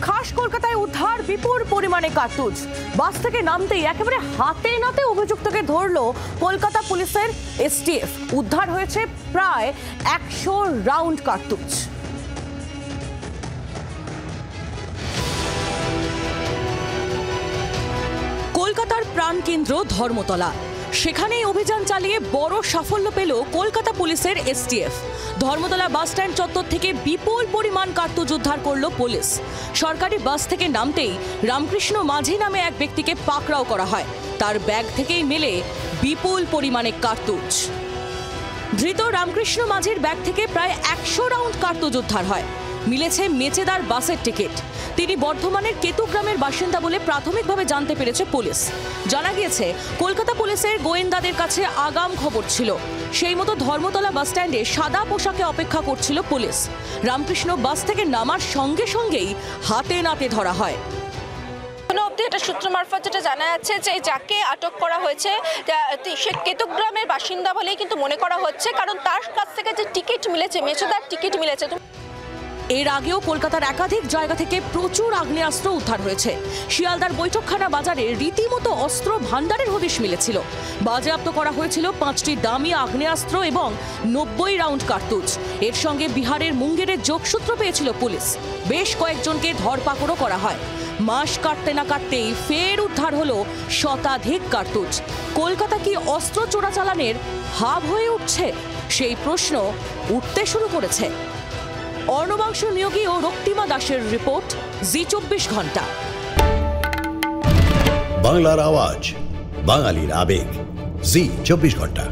খাস কলকাতায় উদ্ধার বিপুল পরিমাণে কার্তুজ। বাস থেকে নামতেই একেবারে হাতে নাতে অভিযুক্তকে ধরল কলকাতা পুলিশের এসটিএফ। উদ্ধার হয়েছে প্রায় 100 রাউন্ড কার্তুজ। কলকাতার প্রাণকেন্দ্র ধর্মতলা, সেখানেই অভিযান চালিয়ে বড় সাফল্য পেল কলকাতা পুলিশের এসটিএফ। ধর্মতলা বাস স্ট্যান্ড চত্বর থেকে বিপুল পরিমাণ কার্তুজ উদ্ধার করল পুলিশ। সরকারি বাস থেকে নামতেই রামকৃষ্ণ মাঝি নামে এক ব্যক্তিকে পাকড়াও করা হয়। তার ব্যাগ থেকেই মেলে বিপুল পরিমাণে কার্তুজ। ধৃত রামকৃষ্ণ মাঝির ব্যাগ থেকে প্রায় 100 রাউন্ড কার্তুজ উদ্ধার হয়। মিলেছে মেচেদার বাসের টিকিট। তিনি বর্ধমানের কেতুগ্রামের বাসিন্দা বলে প্রাথমিকভাবে জানতে পেরেছে পুলিশ। জানা গিয়েছে কলকাতা পুলিশের গোয়েন্দাদের কাছে আগাম খবর ছিল। সেই মতো ধর্মতলা বাস স্ট্যান্ডে সাদা পোশাকে অপেক্ষা করছিল পুলিশ। রামকৃষ্ণ বাস থেকে নামার সঙ্গে সঙ্গেই হাতে নাতে ধরা হয়। এটা সূত্র মারফত যেটা জানা যাচ্ছে যে যাকে আটক করা হয়েছে সে কেতুগ্রামের বাসিন্দা বলেই কিন্তু মনে করা হচ্ছে, কারণ তার কাছ থেকে যে টিকিট মিলেছে, মেচেদার টিকিট মিলেছে। এর আগেও কলকাতার একাধিক জায়গা থেকে প্রচুর আগ্নেয়াস্ত্র উদ্ধার হয়েছে। শিয়ালদার বৈঠকখানা বাজারে রীতিমতো অস্ত্র ভান্ডারের হদিশ মিলেছিল। বাজেয়াপ্ত করা হয়েছিল 5টি দামি আগ্নেয়াস্ত্র এবং 90 রাউন্ড কার্তুজ। এর সঙ্গে বিহারের মুঙ্গেরের যোগসূত্র পেয়েছিল পুলিশ। বেশ কয়েকজনকে ধরপাকড়ও করা হয়। মাস কাটতে না কাটতেই ফের উদ্ধার হলো শতাধিক কার্তুজ। কলকাতা কি অস্ত্র চোরাচালানের হাব হয়ে উঠছে? সেই প্রশ্ন উঠতে শুরু করেছে। অর্ণবাংশ নিয়োগী ও রক্তিমা দাসের রিপোর্ট, জি 24 ঘন্টা। বাংলার আওয়াজ, বাঙালির আবেগ, জি 24 ঘন্টা।